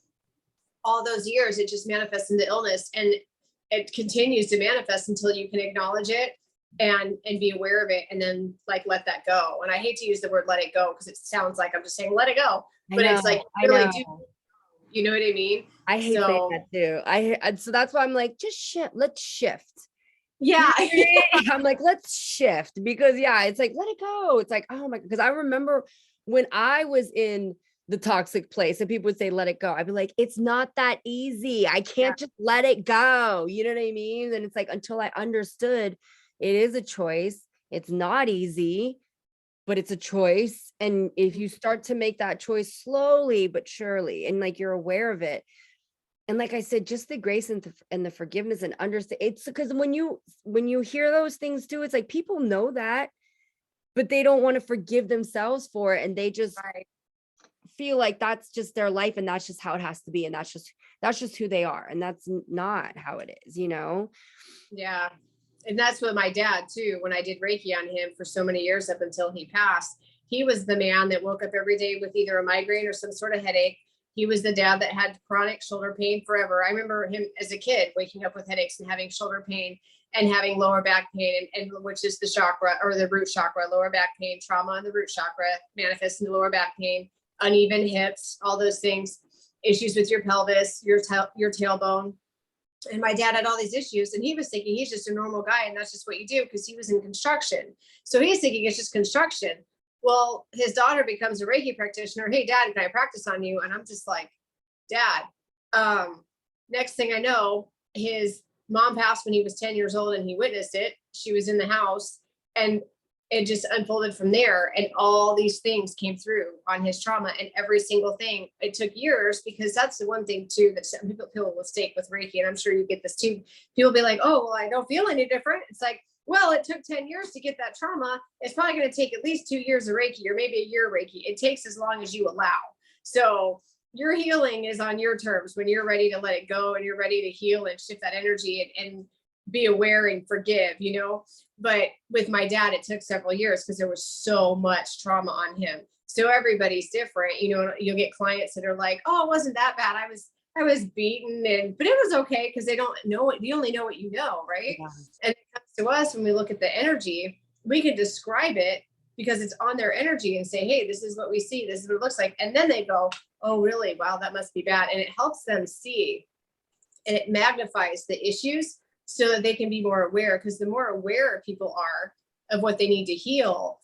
All those years, it just manifests into illness, and it continues to manifest until you can acknowledge it and be aware of it, and then like let that go. And I hate to use the word let it go because it sounds like I'm just saying let it go, but it's like really do, you know what I mean? I hate saying that too. So that's why I'm like, just shift. Let's shift. Yeah. I'm like, let's shift, because it's like, let it go. It's like, oh my, because I remember when I was in the toxic place and people would say, let it go. I'd be like, it's not that easy. I can't just let it go. You know what I mean? And it's like, until I understood it is a choice. It's not easy, but it's a choice. And if you start to make that choice slowly, but surely, and like, you're aware of it. And like I said, just the grace and the forgiveness and understand. It's because when you hear those things too, it's like people know that, but they don't want to forgive themselves for it. And they just feel like that's just their life and that's just how it has to be. And that's just who they are. And that's not how it is, you know? Yeah. And that's what my dad too, when I did Reiki on him for so many years up until he passed, he was the man that woke up every day with either a migraine or some sort of headache. He was the dad that had chronic shoulder pain forever. I remember him as a kid waking up with headaches and having shoulder pain and having lower back pain, and which is the chakra or the root chakra, lower back pain, trauma in the root chakra manifests in the lower back pain, uneven hips, all those things, issues with your pelvis, your tailbone. And my dad had all these issues, and he was thinking he's just a normal guy and that's just what you do, because he was in construction. So he's thinking it's just construction. Well, his daughter becomes a Reiki practitioner. Hey, Dad, can I practice on you? And I'm just like, Dad. Next thing I know, his mom passed when he was 10 years old and he witnessed it. She was in the house, and it just unfolded from there. And all these things came through on his trauma, and every single thing. It took years, because that's the one thing too that some people will mistake with Reiki. And I'm sure you get this too. People be like, oh, well, I don't feel any different. It's like, well, it took 10 years to get that trauma. It's probably going to take at least 2 years of Reiki, or maybe a year of Reiki. It takes as long as you allow. So your healing is on your terms when you're ready to let it go and you're ready to heal and shift that energy and be aware and forgive, you know. But with my dad, it took several years because there was so much trauma on him. So everybody's different, you know. You'll get clients that are like, oh, it wasn't that bad. I was beaten, but it was okay, because they don't know it. You only know what you know, right? Yeah. And it comes to us when we look at the energy, we can describe it because it's on their energy and say, hey, this is what we see. This is what it looks like. And then they go, oh, really? Wow, that must be bad. And it helps them see, and it magnifies the issues so that they can be more aware, because the more aware people are of what they need to heal,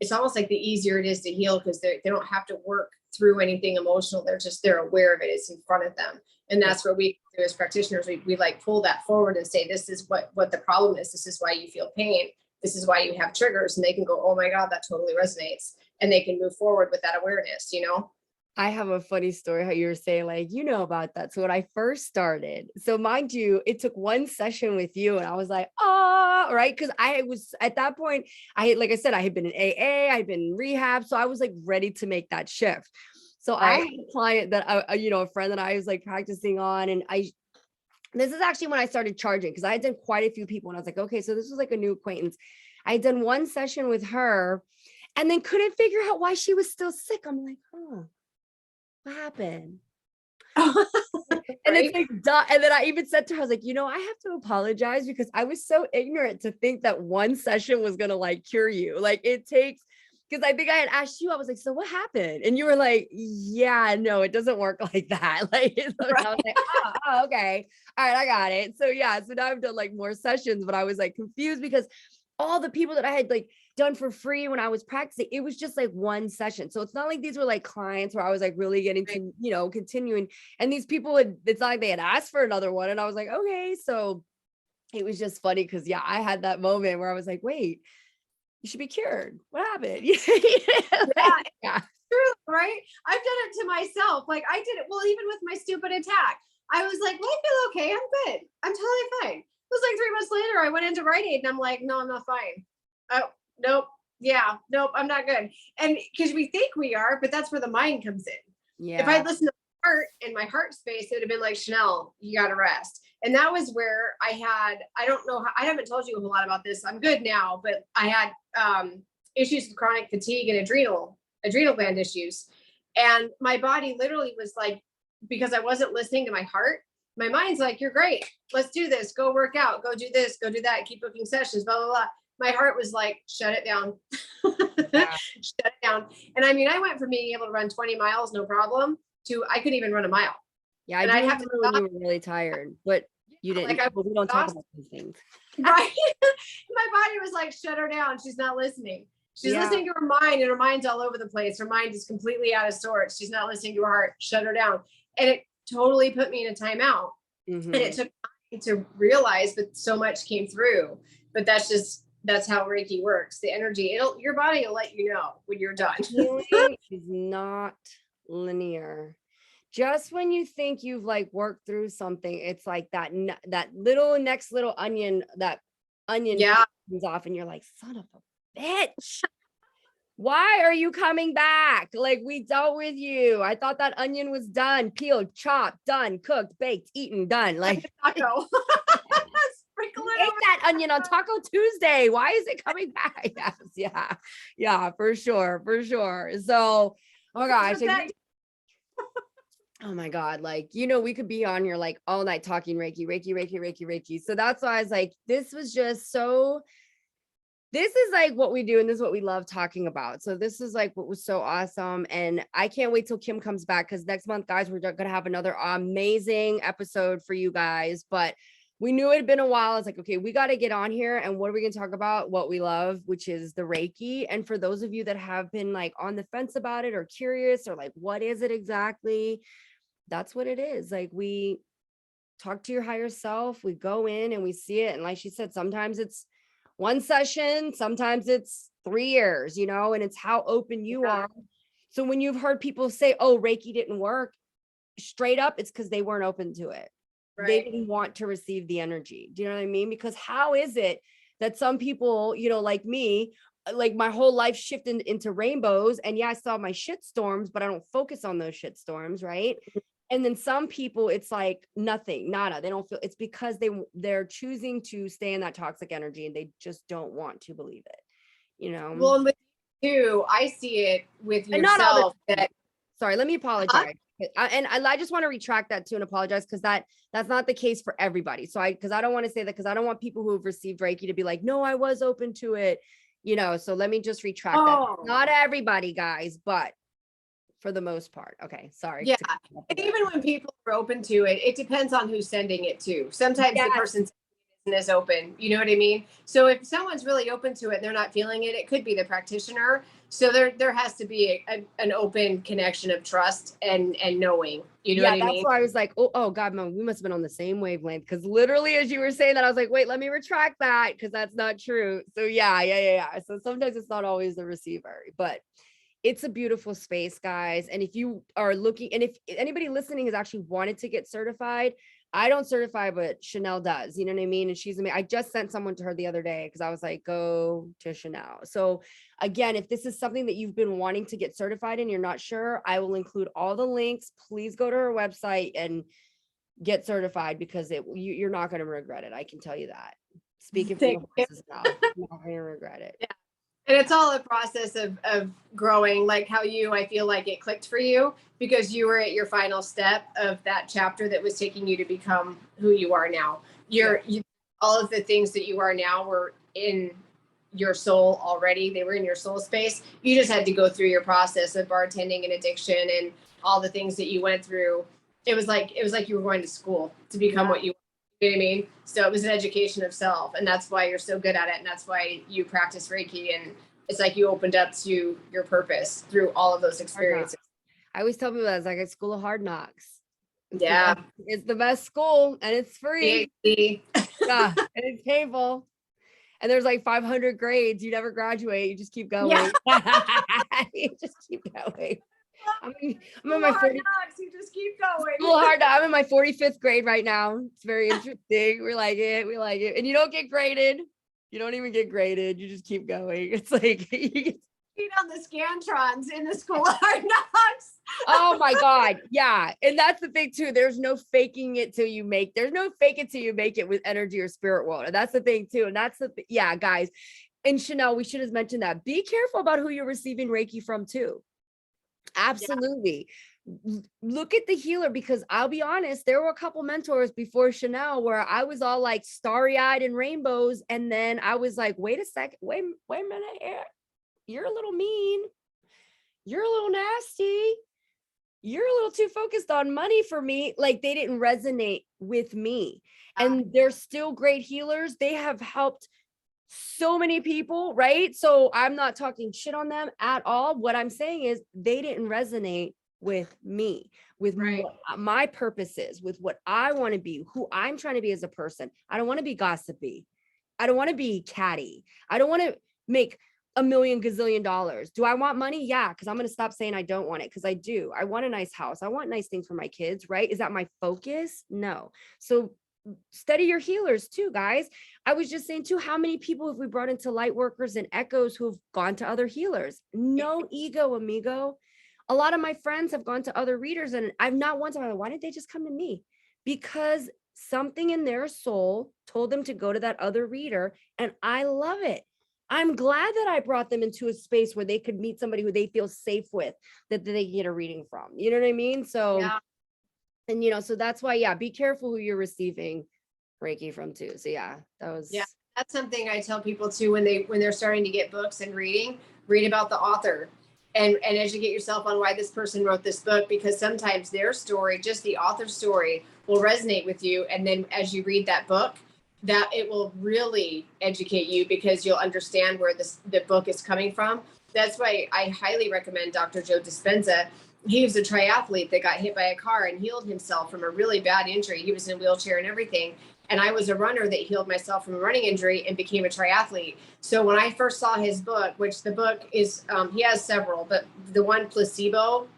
it's almost like the easier it is to heal, because they don't have to work through anything emotional. They're aware of it. It's in front of them. And that's where we do as practitioners, we like pull that forward and say, this is what the problem is. This is why you feel pain. This is why you have triggers. And they can go, oh my God, that totally resonates. And they can move forward with that awareness, you know? I have a funny story how you were saying, like, you know about that. So when I first started, so mind you, it took one session with you and I was like, oh, right. Cause I was at that point, like I said, I had been in AA, I'd been in rehab. So I was like ready to make that shift. So I had a client that a friend that I was like practicing on, and this is actually when I started charging, because I had done quite a few people and I was like, okay, so this was like a new acquaintance. I had done one session with her and then couldn't figure out why she was still sick. I'm like, huh. What happened? And it's like, duh. And then I even said to her, I was like, I have to apologize, because I was so ignorant to think that one session was going to like cure you. Like it takes, because I think I had asked you, I was like, so what happened? And you were like, yeah, no, it doesn't work like that. Like, so I was like, oh, okay. All right. I got it. So yeah. So now I've done like more sessions, but I was like confused because all the people that I had like done for free when I was practicing, it was just like one session. So it's not like these were like clients where I was like really getting to, continuing. And these people it's not like they had asked for another one. And I was like, okay. So it was just funny because I had that moment where I was like, wait, you should be cured. What happened? Yeah. True, right? I've done it to myself. Like I did it. Well, even with my stupid attack, I was like, well, I feel okay. I'm good. I'm totally fine. It was like 3 months later, I went into Rite Aid and I'm like, no, I'm not fine. Oh, nope. Yeah, nope, I'm not good. And because we think we are, but that's where the mind comes in. Yeah. If I listened to my heart in my heart space, it would have been like, Shanell, you got to rest. And that was where I don't know how, I haven't told you a whole lot about this. I'm good now, but I had issues with chronic fatigue and adrenal gland issues. And my body literally was like, because I wasn't listening to my heart, my mind's like, you're great. Let's do this. Go work out. Go do this. Go do that. Keep booking sessions, blah, blah, blah. My heart was like, shut it down. Shut it down. And I mean, I went from being able to run 20 miles, no problem, to I couldn't even run a mile. Yeah, I have to when you were really tired, but you didn't. Like we don't talk about these things. Right. My body was like, shut her down. She's not listening. She's listening to her mind, and her mind's all over the place. Her mind is completely out of sorts. She's not listening to her heart. Shut her down. And it totally put me in a timeout. Mm-hmm. And it took time to realize, but so much came through. But that's how Reiki works. The energy, your body will let you know when you're done. Healing is not linear. Just when you think you've like worked through something, it's like that little next little onion, that onion comes off and you're like, son of a bitch. Why are you coming back? Like we dealt with you. I thought that onion was done, peeled, chopped, done, cooked, baked, eaten, done. Like taco. Sprinkle it. Ate that onion on Taco Tuesday. Why is it coming back? Yes, yeah, for sure. So, oh my gosh, Oh my God. Like, we could be on here like all night talking Reiki, Reiki, Reiki, Reiki, Reiki. So that's why I was like, this is like what we do. And this is what we love talking about. So this is like what was so awesome. And I can't wait till Kim comes back. Cause next month, guys, we're going to have another amazing episode for you guys, but we knew it had been a while. It's like, okay, we got to get on here. And what are we going to talk about? What we love, which is the Reiki. And for those of you that have been like on the fence about it or curious or like, what is it exactly? That's what it is. Like, we talk to your higher self, we go in and we see it. And like she said, sometimes it's one session, sometimes it's 3 years, and it's how open you are. So when you've heard people say, oh, Reiki didn't work, straight up, it's because they weren't open to it. Right. They didn't want to receive the energy. Do you know what I mean? Because how is it that some people, like me, like my whole life shifted into rainbows, and yeah, I saw my shit storms, but I don't focus on those shit storms, right? And then some people, it's like nothing, nada. They don't feel, it's because they're choosing to stay in that toxic energy and they just don't want to believe it, Well, and with you, I see it with and not all yourself the that sorry, let me apologize. I just want to retract that too and apologize, because that's not the case for everybody. So because I don't want to say that, because I don't want people who have received Reiki to be like, no, I was open to it, so let me just retract that. Not everybody, guys, but for the most part. Okay, sorry. Yeah. And even when people are open to it, it depends on who's sending it to. Sometimes the person isn't as open, you know what I mean? So if someone's really open to it and they're not feeling it, it could be the practitioner. So there has to be an open connection of trust and knowing, you know what I mean? That's why I was like, oh God, Mom, we must have been on the same wavelength. Because literally, as you were saying that, I was like, wait, let me retract that, because that's not true. So yeah. So sometimes it's not always the receiver, but it's a beautiful space, guys. And if you are looking, and if anybody listening has actually wanted to get certified, I don't certify, but Shanell does, you know what I mean? And she's amazing. I just sent someone to her the other day because I was like, go to Shanell. So again, if this is something that you've been wanting to get certified in, you're not sure, I will include all the links. Please go to her website and get certified, because you're not going to regret it. I can tell you that. Speaking from the horse's mouth, you're not going to regret it. Yeah. And it's all a process of growing, like how I feel like it clicked for you because you were at your final step of that chapter that was taking you to become who you are now. All of the things that you are now were in your soul already. They were in your soul space. You just had to go through your process of bartending and addiction and all the things that you went through. It was like you were going to school to become what you were. You know what I mean? So it was an education of self, and that's why you're so good at it, and that's why you practice Reiki, and it's like you opened up to your purpose through all of those experiences. I always tell people that it's like a school of hard knocks. It's the best school, and it's free. Yeah, and it's painful. And there's like 500 grades. You never graduate. You just keep going. You just keep going. I'm in my 40. You just keep going. I'm in my 45th grade right now. It's very interesting. We like it. And you don't get graded. You don't even get graded. You just keep going. It's like you get on the scantrons in the school of hard knocks. Oh my God. Yeah. And that's the thing too. There's no faking it till you make, there's no fake it till you make it with energy or spirit world. And that's the thing too. And that's yeah, guys. And Shanell, we should have mentioned that. Be careful about who you're receiving Reiki from too. Absolutely. Look at the healer, because I'll be honest, there were a couple mentors before Shanell where I was all like starry-eyed and rainbows. And then I was like, wait a second, wait a minute here. You're a little mean. You're a little nasty. You're a little too focused on money for me. Like, they didn't resonate with me. And they're still great healers. They have helped so many people, right? So I'm not talking shit on them at all. What I'm saying is they didn't resonate with me, with what my purpose is, with what I want to be, who I'm trying to be as a person. I don't want to be gossipy. I don't want to be catty. I don't want to make $1 million gazillion dollars. Do I want money? Yeah, because I'm going to stop saying I don't want it, because I do. I want a nice house. I want nice things for my kids, right? Is that my focus? No. So study your healers too, guys. I was just saying too, how many people have we brought into light workers and echoes who have gone to other healers? No ego, amigo. A lot of my friends have gone to other readers, and I've not once, I'm like, why didn't they just come to me? Because something in their soul told them to go to that other reader. And I love it. I'm glad that I brought them into a space where they could meet somebody who they feel safe with, that they get a reading from. You know what I mean? So And, you know, so that's why, yeah, be careful who you're receiving Reiki from too. So yeah, that was. Yeah, that's something I tell people too when they're starting to get books and read about the author and educate yourself on why this person wrote this book, because sometimes their story, just the author's story, will resonate with you. And then as you read that book, that it will really educate you because you'll understand where the book is coming from. That's why I highly recommend Dr. Joe Dispenza. He was a triathlete that got hit by a car and healed himself from a really bad injury. He was in a wheelchair and everything. And I was a runner that healed myself from a running injury and became a triathlete. So when I first saw his book, which the book is, he has several, but the one, Placebo,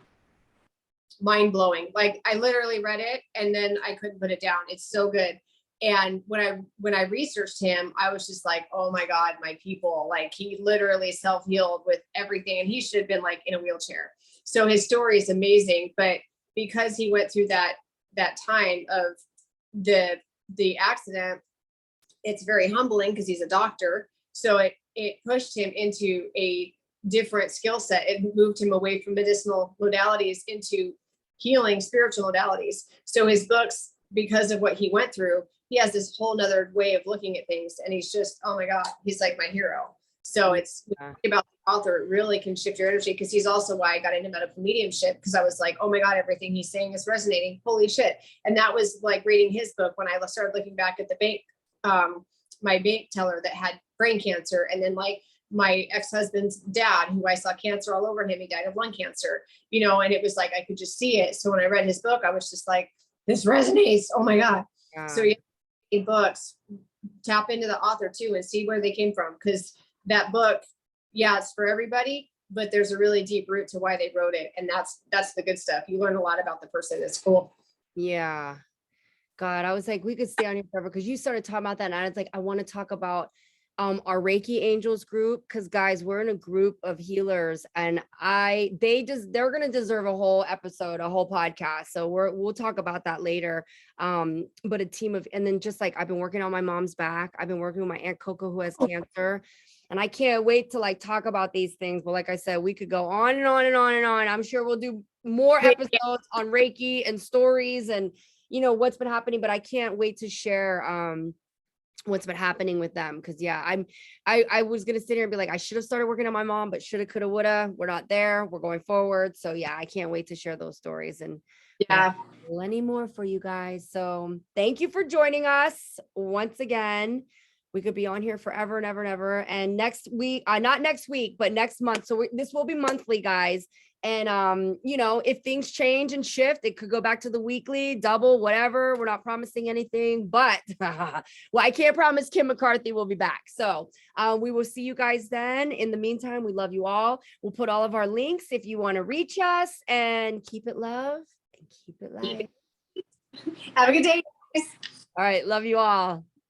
mind blowing. Like I literally read it and then I couldn't put it down. It's so good. And when I researched him, I was just like, oh my God, my people, like he literally self-healed with everything. And he should have been like in a wheelchair. So his story is amazing. But because he went through that time of the accident, it's very humbling because he's a doctor. So it pushed him into a different skill set. It moved him away from medicinal modalities into healing spiritual modalities. So his books, because of what he went through, he has this whole nother way of looking at things. And he's just, oh my God, he's like my hero. So it's about the author, it really can shift your energy, because he's also why I got into medical mediumship, because I was like, oh my God, everything he's saying is resonating. Holy shit. And that was like reading his book when I started looking back at the bank, my bank teller that had brain cancer. And then like my ex-husband's dad, who I saw cancer all over him, he died of lung cancer, you know, and it was like, I could just see it. So when I read his book, I was just like, this resonates. Oh my God. Yeah. So yeah, books, tap into the author too and see where they came from. Because that book, yeah, it's for everybody, but there's a really deep root to why they wrote it. And that's the good stuff. You learn a lot about the person. It's cool. Yeah. God, I was like, we could stay on here forever, because you started talking about that. And I was like, I want to talk about our Reiki Angels group, because guys, we're in a group of healers, and they're gonna deserve a whole episode, a whole podcast. So we'll talk about that later. But a team of, and then just like I've been working on my mom's back. I've been working with my Aunt Coco, who has cancer. And I can't wait to like talk about these things. But like I said, we could go on and on and on and on. I'm sure we'll do more episodes on Reiki and stories and, you know, what's been happening. But I can't wait to share what's been happening with them. Cause yeah, I was gonna sit here and be like, I should have started working on my mom, but shoulda, coulda, woulda. We're not there. We're going forward. So yeah, I can't wait to share those stories, and Yeah. plenty more for you guys. So thank you for joining us once again. We could be on here forever and ever and ever. And next week, not next week, but next month. So this will be monthly, guys. And you know, if things change and shift, it could go back to the weekly, double, whatever. We're not promising anything, but well, I can't promise Kim McCarthy will be back. So we will see you guys then. In the meantime, we love you all. We'll put all of our links if you want to reach us, and keep it love and keep it light. Have a good day, guys. All right, love you all.